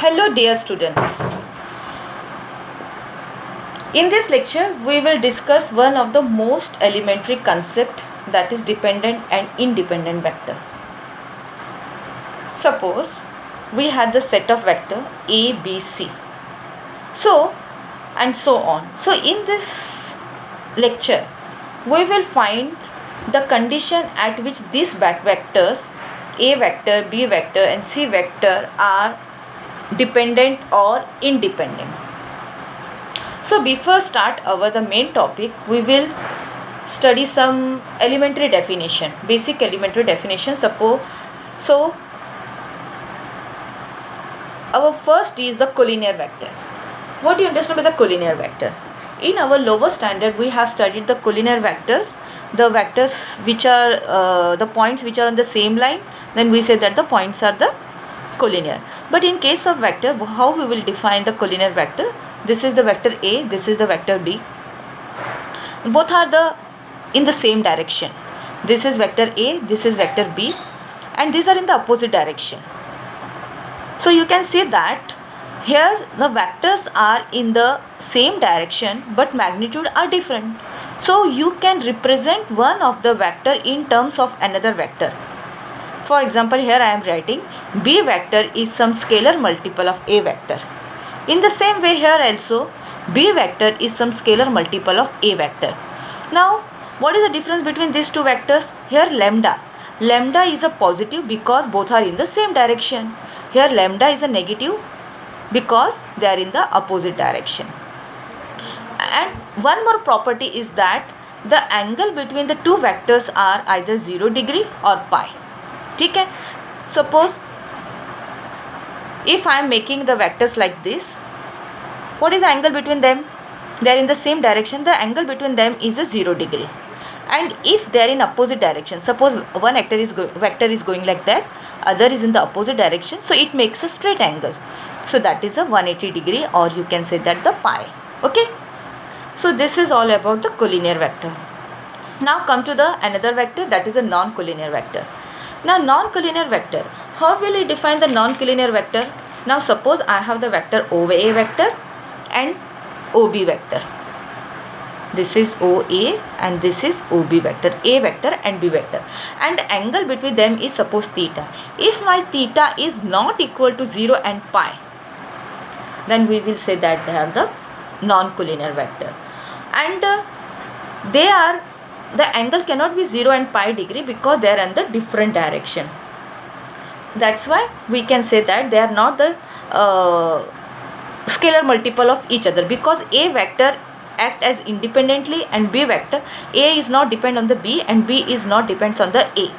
Hello dear students. In this lecture we will discuss one of the most elementary concept, that is dependent and independent vector. Suppose we had the set of vector A, B, C. So and so on. So in this lecture we will find the condition at which these vectors A vector, B vector and C vector are dependent or independent. So before start the main topic, we will study some elementary definition, basic elementary definition. So our first is the collinear vector. What do you understand by the collinear vector? In our lower standard we have studied the collinear vectors, the vectors which are the points which are on the same line, then we say that the points are the collinear. But in case of vector, how we will define the collinear vector? This is the vector A, this is the vector B. Both are in the same direction. This is vector A, this is vector B, and these are in the opposite direction. So you can see that here the vectors are in the same direction but magnitude are different. So you can represent one of the vector in terms of another vector. For example, here I am writing B vector is some scalar multiple of A vector. In the same way here also B vector is some scalar multiple of A vector. Now what is the difference between these two vectors? Here lambda is a positive because both are in the same direction. Here lambda is a negative because they are in the opposite direction. And one more property is that the angle between the two vectors are either 0 degree or pi. ठीक है. Suppose if I am making the vectors like this, what is the angle between them? They are in the same direction. The angle between them is a 0 degree. And if they are in opposite direction, suppose one vector is going like that, other is in the opposite direction, so it makes a straight angle. So that is a 180 degree, or you can say that the pi. Okay. So this is all about the collinear vector. Now come to the another vector, that is a non-collinear vector. Now non-collinear vector, how will we define the non-collinear vector? Now suppose I have the vector OA vector and OB vector. This is OA and this is OB vector, A vector and B vector, and angle between them is suppose theta. If my theta is not equal to 0 and pi, then we will say that they are the non-collinear vector, and the angle cannot be 0 and pi degree because they are in the different direction. That's why we can say that they are not the scalar multiple of each other, because A vector act as independently and B vector, A is not depend on the B and B is not depends on the A,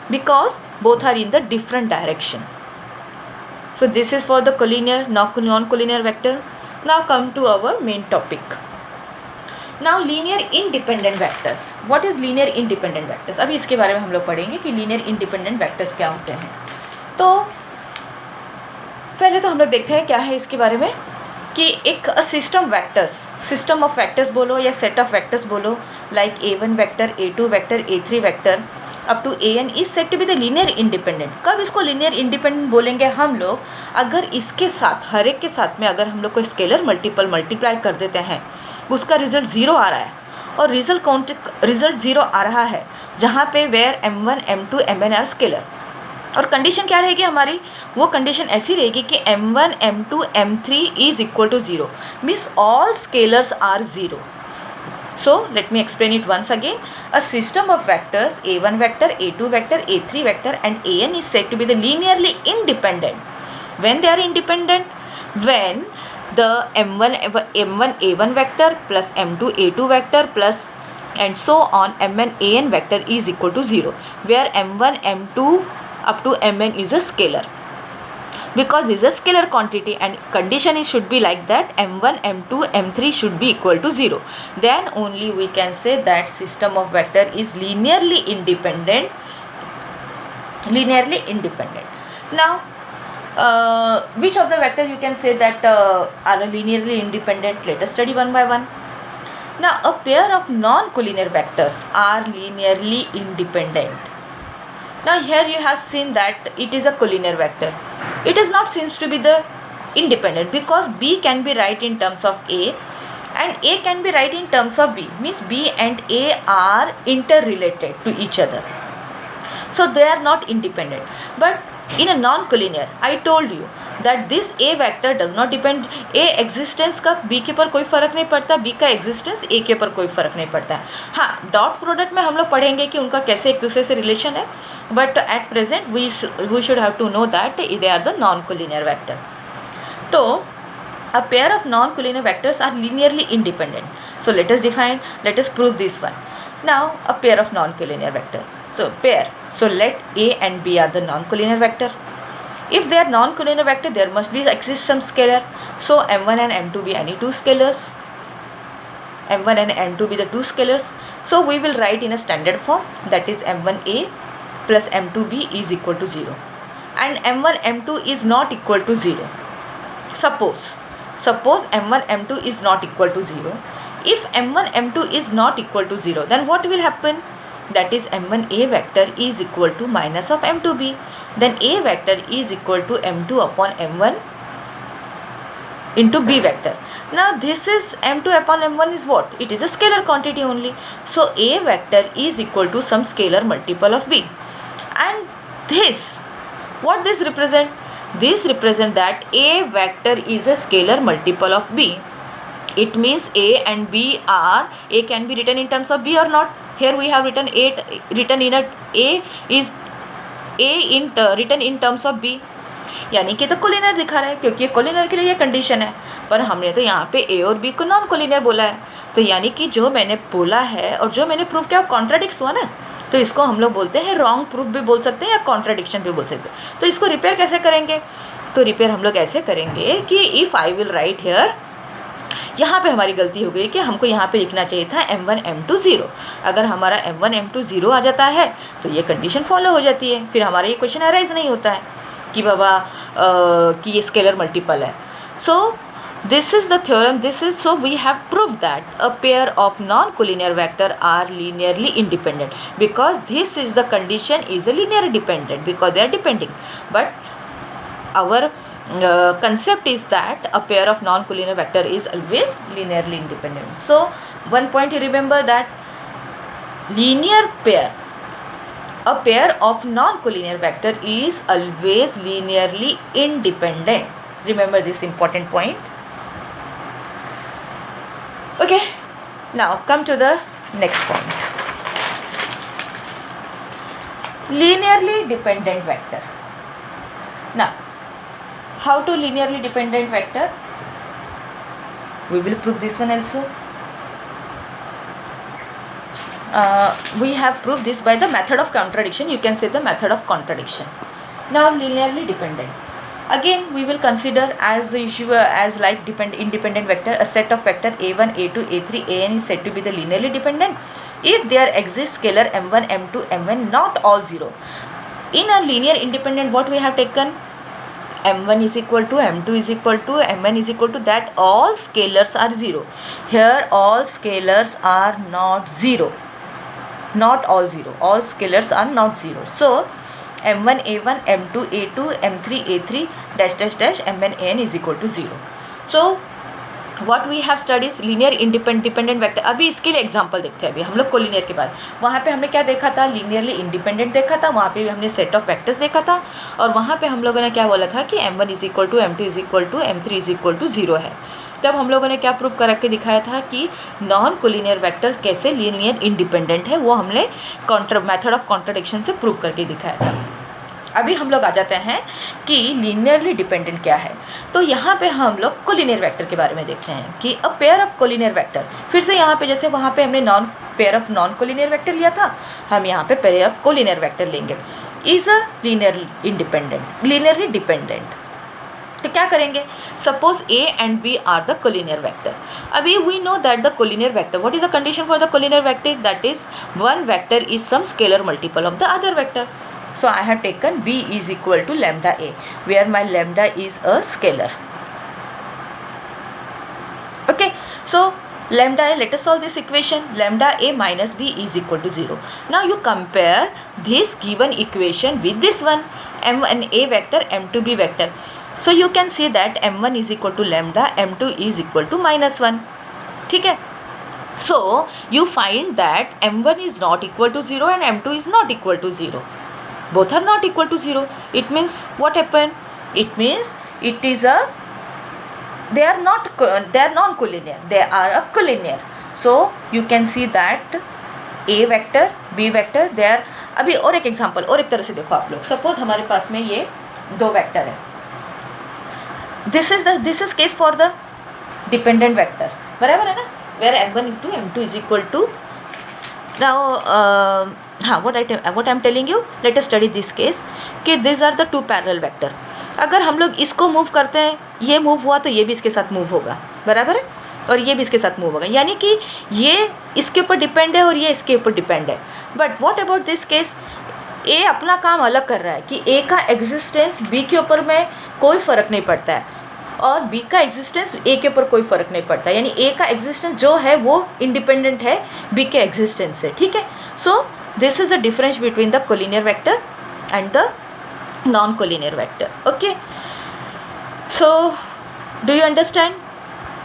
because both are in the different direction. So this is for the collinear, non-collinear vector. Now come to our main topic. Now linear independent vectors. What is linear independent vectors? अभी इसके बारे में हम लोग पढ़ेंगे कि linear independent vectors क्या होते हैं. तो पहले तो हम लोग देखते हैं क्या है इसके बारे में, कि एक सिस्टम ऑफ वेक्टर्स बोलो या सेट ऑफ वेक्टर्स बोलो, like A1 vector, A2 vector, A3 vector up to AN is set to be the linear independent. कब इसको लीनियर इंडिपेंडेंट बोलेंगे हम लोग? अगर इसके साथ, हर एक के साथ में अगर हम लोग को स्केलर मल्टीपल मल्टीप्लाई कर देते हैं, उसका रिजल्ट 0 आ रहा है और रिजल्ट 0 आ रहा है जहाँ पे where M1 M2 Mn are scalar, और कंडीशन क्या रहेगी हमारी? वो कंडीशन ऐसी रहेगी कि M1 M2 M3 is equal to 0, means all scalars are 0. So let me explain it once again. A system of vectors A1 vector, A2 vector, A3 vector and An is said to be the linearly independent. When they are independent? When the M1 A1 vector plus M2 A2 vector plus and so on Mn An vector is equal to 0, where M1 M2 up to Mn is a scalar. Because this is a scalar quantity and condition is should be like that, M1 M2 M3 should be equal to 0, then only we can say that system of vector is linearly independent. Now which of the vector you can say that are linearly independent? Let us study one by one. Now a pair of non-collinear vectors are linearly independent. Now here you have seen that it is a collinear vector. It is not seems to be the independent because B can be right in terms of A and A can be right in terms of B, means B and A are interrelated to each other. So they are not independent. But in a non-collinear, I told you that this A vector does not depend, A existence का B के पर कोई फ़र्क नहीं पड़ता, B का existence A के पर कोई फ़र्क नहीं पड़ता है. हाँ, डॉट प्रोडक्ट में हम लोग पढ़ेंगे कि उनका कैसे एक दूसरे से रिलेशन है, but at present we should have to know that they are the non-collinear vector. तो a pair of non-collinear vectors are linearly independent. So let us prove this one. Now a pair of non-collinear vector. So pair. So let A and B are the non-collinear vector. If they are non-collinear vector, there must be exist some scalar. So m1 and m2 be any two scalars. m1 and m2 be the two scalars. So we will write in a standard form, that is m1a plus m2b is equal to 0. And m1 m2 is not equal to 0. Suppose m1 m2 is not equal to 0. If m1 m2 is not equal to 0, then what will happen? That is m1a vector is equal to minus of m2b. Then a vector is equal to m2 upon m1 into b vector. Now this is m2 upon m1 is what? It is a scalar quantity only. So a vector is equal to some scalar multiple of b. And this, what this represent? This represent that a vector is a scalar multiple of b. It means a and b are, a can be written in terms of b or not. Here we have written a, written in a is written in terms of b, यानी कि तो collinear दिखा रहा है, क्योंकि collinear के लिए ये कंडीशन है. पर हमने तो यहाँ पे a और b को नॉन कोलिनियर बोला है. तो यानी कि जो मैंने बोला है और जो मैंने प्रूव किया कॉन्ट्राडिक्स हुआ ना, तो इसको हम लोग बोलते हैं रॉन्ग प्रूफ भी बोल सकते हैं या कॉन्ट्राडिक्शन भी बोल सकते हैं. तो इसको रिपेयर कैसे करेंगे? तो रिपेयर हम लोग ऐसे करेंगे कि if I will write here, यहाँ पे हमारी गलती हो गई कि हमको यहाँ पे लिखना चाहिए था m1 m2 0. अगर हमारा m1 m2 0 आ जाता है तो ये कंडीशन फॉलो हो जाती है, फिर हमारा ये क्वेश्चन अराइज नहीं होता है कि बाबा कि ये स्केलर मल्टीपल है. सो this is the theorem, so we have proved that a pair of non-collinear vector are linearly independent, because this is the condition is a linear dependent because they are depending. But our concept is that a pair of non-collinear vector is always linearly independent. So one point you remember, that linear pair, a pair of non-collinear vector is always linearly independent. Remember this important point. Okay, now come to the next point. Linearly dependent vector. Now, how to linearly dependent vector? We will prove this one also. We have proved this by the method of contradiction. You can say the method of contradiction. Now, linearly dependent. Again, we will consider as the issue as like independent vector, a set of vector a1, a2, a3, an is said to be the linearly dependent if there exists scalar m1, m2, mn not all 0. In a linear independent, what we have taken? m1 is equal to, m2 is equal to, mn is equal to, that all scalars are 0. Here all scalars are not 0. Not all 0. All scalars are not 0. So m1 a1, m2 a2, m3 a3 dash dash dash mn an is equal to 0. So what we have studied is linear independent vector. अभी इसके लिए example देखते हैं. अभी हम लोग collinear के बाद, वहाँ पे हमने क्या देखा था? लीनियरली इंडिपेंडेंट देखा था. वहाँ पे भी हमने सेट ऑफ वेक्टर्स देखा था और वहाँ पे हम लोगों ने क्या बोला था कि m1 is equal to, m2 is equal to, m3 is equal to 0 है. तब हम लोगों ने क्या प्रूव करके दिखाया था कि नॉन कोलिनियर वेक्टर्स कैसे लीनियर इंडिपेंडेंट है, वो हमने मेथड ऑफ कॉन्ट्रडिक्शन से प्रूव करके दिखाया था. अभी हम लोग आ जाते हैं कि लीनियरली डिपेंडेंट क्या है. तो यहाँ पे हम लोग कोलिनियर वेक्टर के बारे में देखते हैं कि a pair of collinear vector. फिर से यहाँ पे जैसे वहाँ पे हमने pair of non collinear vector लिया था, हम यहाँ पे पेयर ऑफ कोलिनियर वेक्टर लेंगे. Is a linearly dependent. तो क्या करेंगे? Suppose A and B are the collinear vector. अभी we know that the collinear vector, what is the condition for the collinear vector? That is one vector is some scalar multiple of the other vector. So I have taken b is equal to lambda a, where my lambda is a scalar. Okay, so lambda a, let us solve this equation. Lambda a minus b is equal to 0. Now you compare this given equation with this one, m1 a vector, m2 b vector. So you can say that m1 is equal to lambda, m2 is equal to -1. ठीक है. So you find that m1 is not equal to 0 and m2 is not equal to 0. Both are not equal to 0. It means what happened? It means they are non-collinear. They are a collinear. So you can see that a vector, b vector, they are. अभी और एक example और एक तरह से देखो आप लोग. सपोज हमारे पास में ये दो वेक्टर है. This is case for the dependent vector. बराबर है ना. Where m1 into m2 is equal to, now what I'm telling you, let us study this case कि these are the two parallel vector. अगर हम लोग इसको move करते हैं, ये मूव हुआ तो ये भी इसके साथ मूव होगा. बराबर है. और ये भी इसके साथ मूव होगा. यानी कि ये इसके ऊपर डिपेंड है और ये इसके ऊपर डिपेंड है. But what about this case, ए अपना काम अलग कर रहा है कि ए का एग्जिस्टेंस बी के ऊपर में कोई फ़र्क नहीं पड़ता है और बी का एग्जिस्टेंस ए के ऊपर कोई फ़र्क नहीं पड़ता. यानी ए का एग्जिस्टेंस जो है वो इंडिपेंडेंट है बी के एग्जिस्टेंस से. ठीक है. So this is the difference between the collinear vector and the non collinear vector. Okay. So do you understand?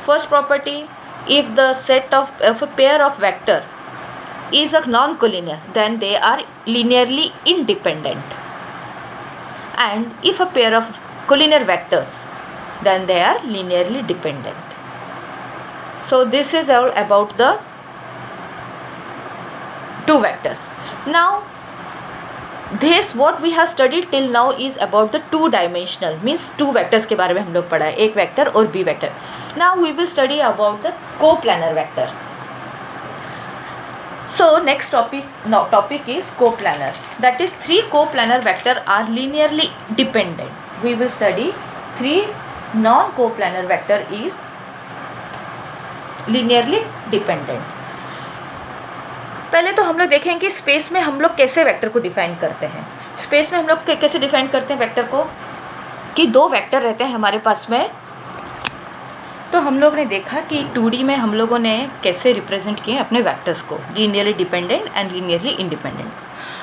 First property, if the set of a pair of vector is a non-collinear, then they are linearly independent. And if a pair of collinear vectors, then they are linearly dependent. So this is all about the two vectors. Now this what we have studied till now is about the two dimensional, means two vectors के बारे में हम लोग पढ़ा है, एक vector और B vector. Now we will study about the coplanar vector. So next topic is coplanar. That is, three coplanar vector are linearly dependent. We will study three non-coplanar vector is linearly dependent. पहले तो हम लोग देखेंगे कि space में हम लोग कैसे वेक्टर को डिफाइन करते हैं. स्पेस में हम लोग कैसे डिफाइन करते हैं वेक्टर को, कि दो वेक्टर रहते हैं हमारे पास में. तो हम लोग ने देखा कि 2D में हम लोगों ने कैसे रिप्रेजेंट किए अपने वेक्टर्स को, linearly dependent and linearly independent.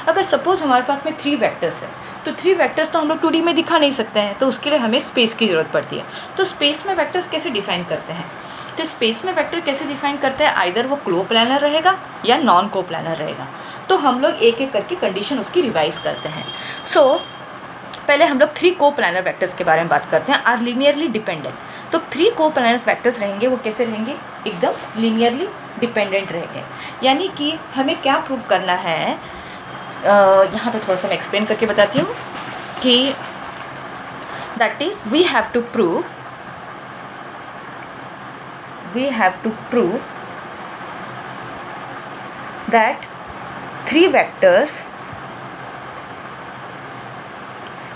अगर सपोज हमारे पास में 3 वेक्टर्स है तो 3 वेक्टर्स तो हम लोग 2D में दिखा नहीं सकते हैं, तो उसके लिए हमें स्पेस की ज़रूरत पड़ती है. तो स्पेस में वेक्टर्स कैसे डिफाइन करते हैं? तो स्पेस में वेक्टर कैसे डिफाइन करते हैं, आइदर वो कोप्लानर रहेगा या नॉन कोप्लानर रहेगा. तो हम लोग एक एक करके कंडीशन उसकी रिवाइज करते हैं. सो पहले हम लोग 3 कोप्लानर वेक्टर्स के बारे में बात करते हैं, आर लीनियरली डिपेंडेंट. तो 3 कोप्लानर वेक्टर्स रहेंगे, वो कैसे रहेंगे, एकदम लीनियरली डिपेंडेंट रहेंगे. यानी कि हमें क्या प्रूव करना है, यहाँ पे थोड़ा सा मैं एक्सप्लेन करके बताती हूँ कि that is we have to prove that 3 vectors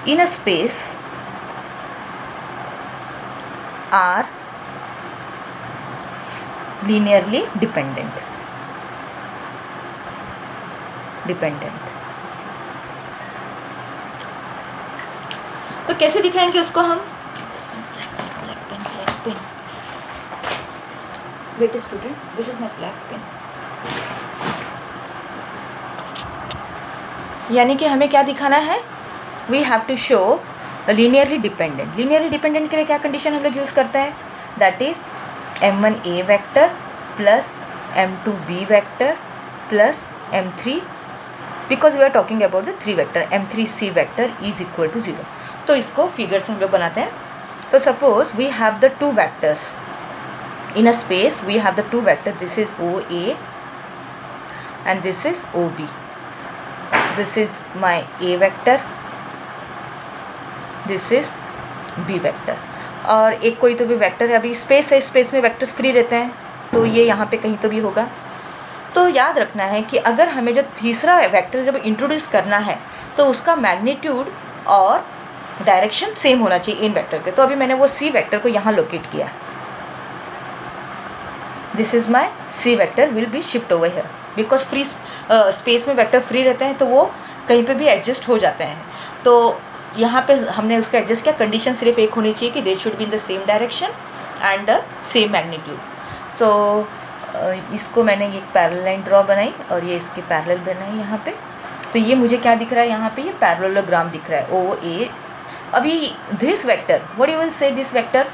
in a space are linearly dependent. तो कैसे दिखाएंगे उसको हम? black pen. Wait a student, this is my black pen. यानी कि हमें क्या दिखाना है, we have to show linearly dependent. Linearly dependent के लिए क्या कंडीशन हम लोग यूज़ करते हैं, that is m1a vector plus m2b vector plus m3, because we are talking about the 3 vector, m3c vector is equal to 0. तो इसको figure से हम लोग बनाते हैं. तो suppose we have the 2 vectors in a space, we have the 2 vector, this is OA and this is OB. This is my A vector, this is B vector. और एक कोई तो भी वेक्टर है, अभी स्पेस है, स्पेस में vectors free रहते हैं तो ये यहाँ पे कहीं तो भी होगा. तो याद रखना है कि अगर हमें जो तीसरा वेक्टर जब इंट्रोड्यूस करना है तो उसका मैग्नीट्यूड और डायरेक्शन सेम होना चाहिए इन वेक्टर के. तो अभी मैंने वो C वेक्टर को यहाँ लोकेट किया. This is my C vector will be shift over here, because free space में वेक्टर फ्री रहते हैं तो वो कहीं पे भी एडजस्ट हो जाते हैं. तो यहाँ पे हमने उसका एडजस्ट किया. कंडीशन सिर्फ एक होनी चाहिए कि they should be in the same direction and same magnitude. तो इसको मैंने एक पैरेलल लाइन ड्रॉ बनाई और ये इसके पैरेलल बनाई यहाँ पे. तो ये मुझे क्या दिख रहा है, यहाँ पे ये पैरेललोग्राम दिख रहा है, OA अभी this vector, what you will say this vector,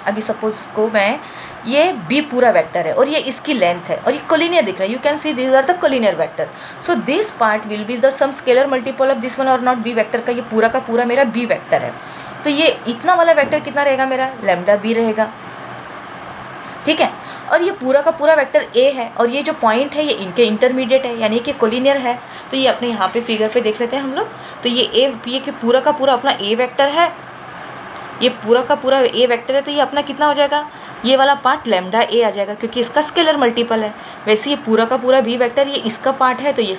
अभी सपोज को मैं, ये बी पूरा वेक्टर है और ये इसकी लेंथ है और ये कोलिनियर दिख रहा है, you can see this are the collinear vector. So this part will be the some scalar multiple of this one और नॉट. बी वेक्टर का ये पूरा का पूरा मेरा बी वेक्टर है. तो ये इतना वाला वेक्टर कितना रहेगा मेरा, लैम्डा बी रहेगा. ठीक है. और ये पूरा का पूरा वेक्टर ए है और ये जो पॉइंट है ये इनके इंटरमीडिएट है, यानी कि कोलिनियर है. तो ये अपने यहाँ पे फिगर पे देख लेते हैं हम लोग. तो ये ये कि पूरा का पूरा अपना ए वेक्टर है, ये पूरा का पूरा ए वेक्टर है. तो ये अपना कितना हो जाएगा, ये वाला पार्ट लैम्डा ए आ जाएगा क्योंकि इसका स्केलर मल्टीपल है. वैसे ये पूरा का पूरा बी वेक्टर ये इसका पार्ट है, तो ये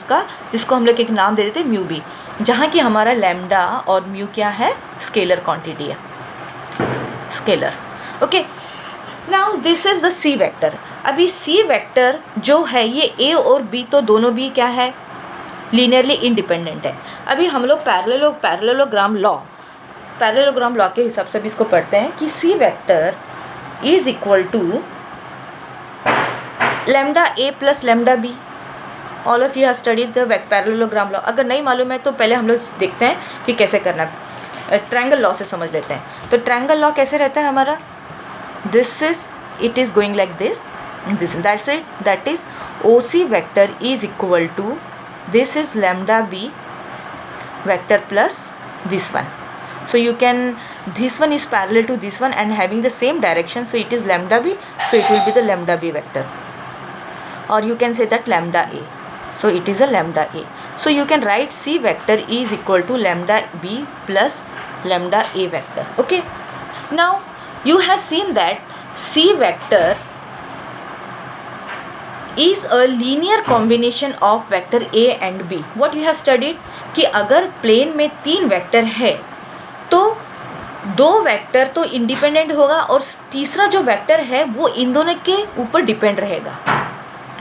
इसको हम लोग एक नाम दे देते हैं म्यू बी, जहाँ कि हमारा लैम्डा और म्यू क्या है, स्केलर क्वांटिटी है, scalar. Okay. Now this is the C vector. अभी सी वेक्टर जो है ये ए और बी तो दोनों भी क्या है, लीनियरली इंडिपेंडेंट है. अभी हम लोग पैरेललोग्राम लॉ के हिसाब से भी इसको पढ़ते हैं कि C vector is equal to lambda A plus lambda B. All of you have studied the parallelogram law. अगर नहीं मालूम है तो पहले हम लोग देखते हैं कि कैसे करना है. ट्रायंगल लॉ से समझ लेते हैं. तो ट्रायंगल लॉ कैसे रहता है हमारा, this is, it is going like this, that's it, that is O C vector is equal to this is lambda B vector plus this one. So you can, this one is parallel to this one and having the same direction, so it is lambda b, so it will be the lambda b vector, or you can say that lambda a, so it is a lambda a. So you can write C vector is equal to lambda b plus lambda a vector. Okay. Now you have seen that C vector is a linear combination of vector a and b. What you have studied कि अगर plane में 3 vector है तो 2 vector तो independent होगा और तीसरा जो वेक्टर है वो इन दोनों के ऊपर डिपेंड रहेगा.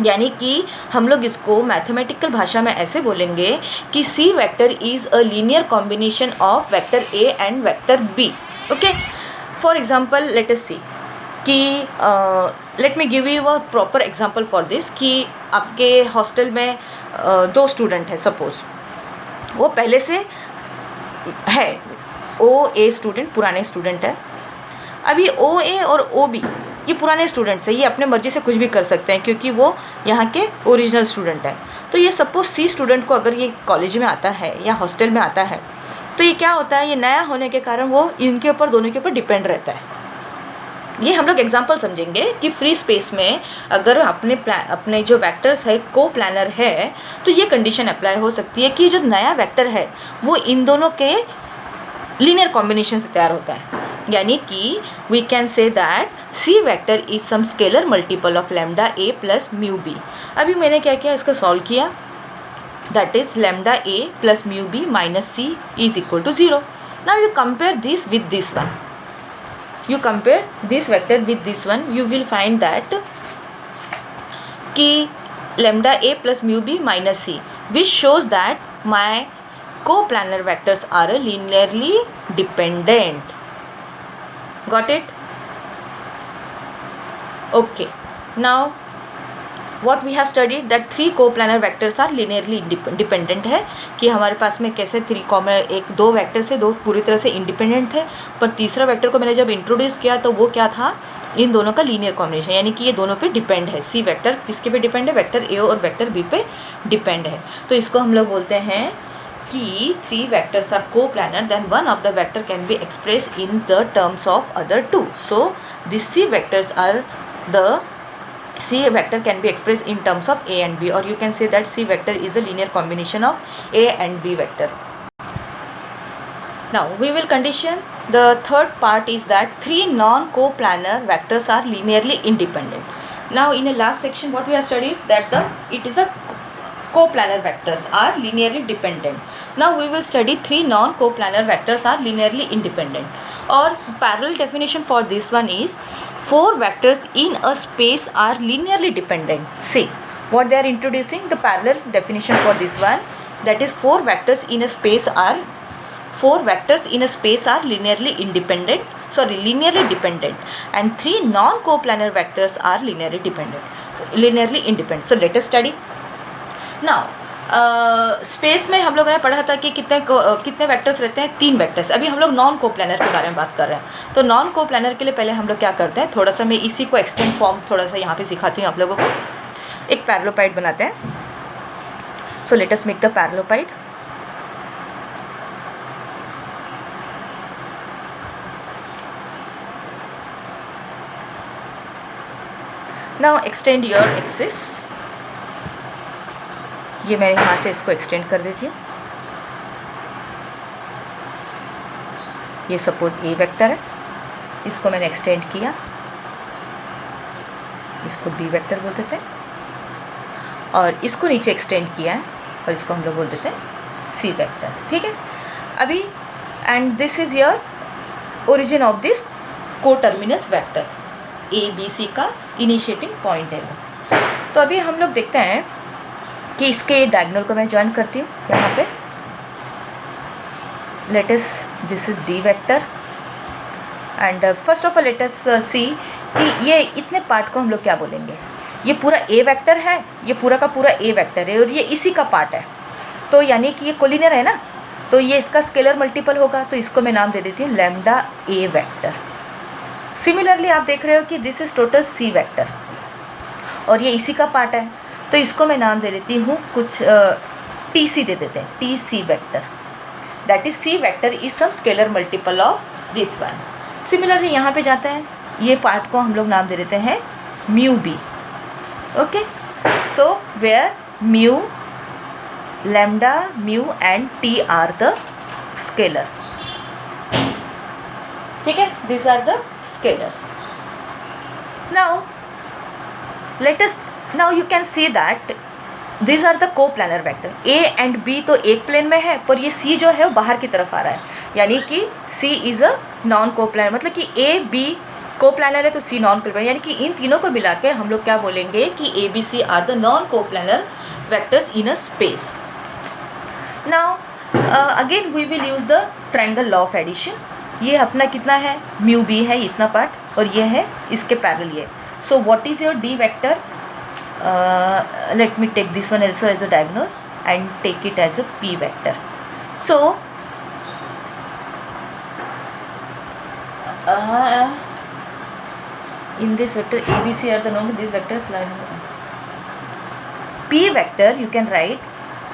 यानी कि हम लोग इसको मैथमेटिकल भाषा में ऐसे बोलेंगे कि C vector is a linear combination of vector A and vector B. Okay. For example let us see कि let me give you a proper example for this कि आपके हॉस्टल में 2 स्टूडेंट है सपोज, वो पहले से है ओ ए स्टूडेंट, पुराने स्टूडेंट है. अभी ओ ए और ओ बी ये पुराने स्टूडेंट्स हैं, ये अपने मर्जी से कुछ भी कर सकते हैं क्योंकि वो यहाँ के ओरिजिनल स्टूडेंट हैं. तो ये सपोज सी स्टूडेंट को अगर ये कॉलेज में आता है या हॉस्टल में आता है तो ये क्या होता है, ये नया होने के कारण वो इनके ऊपर, दोनों के ऊपर डिपेंड रहता है. ये हम लोग एग्जांपल समझेंगे कि फ्री स्पेस में अगर अपने जो वेक्टर्स है को प्लानर है तो ये कंडीशन अप्लाई हो सकती है कि जो नया वेक्टर है वो इन दोनों के लीनियर कॉम्बिनेशन से तैयार होता है. यानी कि we can say that C vector is some scalar multiple of lambda A plus mu B. अभी मैंने क्या किया, इसका सॉल्व किया, that is lambda A plus mu B minus C is equal to 0. Now you compare this with this one, you compare this vector with this one, you will find that कि lambda a plus mu b minus c, which shows that my coplanar vectors are linearly dependent. Got it? Okay. Now what we have studied that 3 coplanar vectors are linearly dependent है कि हमारे पास में कैसे 2 vector से 2 पूरी तरह से independent थे, पर तीसरा वेक्टर को मैंने जब इंट्रोड्यूस किया तो वो क्या था, इन दोनों का लीनियर कॉम्बिनेशन, यानी कि ये दोनों पे डिपेंड है. सी वेक्टर किसके पे डिपेंड है, वेक्टर ए और वेक्टर बी पे डिपेंड है. तो इसको हम लोग बोलते हैं कि 3 vectors are coplanar, then one of the vector can be expressed in the terms of other 2. So these C vectors are the C vector can be expressed in terms of A and B, or you can say that C vector is a linear combination of A and B vector. Now we will condition the third part is that 3 non-coplanar vectors are linearly independent. Now in the last section what we have studied that it is a coplanar vectors are linearly dependent. Now we will study 3 non-coplanar vectors are linearly independent. Or parallel definition for this one is 4 vectors in a space are linearly dependent. See what they are introducing, the parallel definition for this one, that is 4 vectors in a space are linearly dependent, and 3 non-coplanar vectors are linearly independent. So let us study. Now space में हम लोगों ने पढ़ा था कि कितने vectors रहते हैं, 3 वेक्टर्स। अभी हम लोग नॉन कोप्लानर के बारे में बात कर रहे हैं। तो नॉन कोप्लानर के लिए पहले हम लोग क्या करते हैं, थोड़ा सा मैं इसी को एक्सटेंड फॉर्म थोड़ा सा यहाँ पे सिखाती हूँ आप लोगों को। एक पैरेललोपाइड बनाते हैं। So let us make the parallelopiped. Now extend your axis. ये मैं यहाँ से इसको एक्सटेंड कर देती हूँ। ये सपोज ए वेक्टर है, इसको मैंने एक्सटेंड किया, इसको बी वेक्टर बोल देते हैं, और इसको नीचे एक्सटेंड किया है और इसको हम लोग बोल देते हैं सी वेक्टर। ठीक है। अभी and this is your origin of this coterminous vectors, A B C का इनिशिएटिंग पॉइंट है वो। तो अभी हम लोग देखते हैं कि इसके डायगोनल को मैं ज्वाइन करती हूँ यहाँ पे। Let us, this is D vector and first of all let us see कि ये इतने पार्ट को हम लोग क्या बोलेंगे। ये पूरा ए वेक्टर है, ये पूरा का पूरा ए वेक्टर है और ये इसी का पार्ट है। तो यानी कि ये कोलिनियर है ना, तो ये इसका स्केलर मल्टीपल होगा। तो इसको मैं नाम दे देती हूँ लैम्डा ए वेक्टर। सिमिलरली आप देख रहे हो कि this is total C vector और ये इसी का पार्ट है। तो इसको मैं नाम दे देती हूँ कुछ टी सी दे देते हैं, T C vector. That is C vector is some scalar multiple of this one. Similarly यहाँ पे जाते हैं, ये पार्ट को हम लोग नाम दे देते हैं mu B. Okay, so where mu, lambda, mu and T are the scalar. ठीक है, these are the scalars. Now you can see that these are the coplanar vector. A and B तो एक प्लेन में है, पर ये C जो है वो बाहर की तरफ आ रहा है, यानी कि C is a non coplanar. मतलब कि A B कोप्लानर है तो C नॉन कोप्लानर, यानी कि इन तीनों को मिलाकर हम लोग क्या बोलेंगे कि A B C are the non coplanar vectors in a space. Now again we will use the triangle law of addition. ये अपना कितना है, म्यू बी है इतना पार्ट, और ये है इसके पैरेलल ये। So what is your D vector? Let me take this one also as a diagonal and take it as a P vector. So in this vector ABC are the known, these vectors lie p vector you can write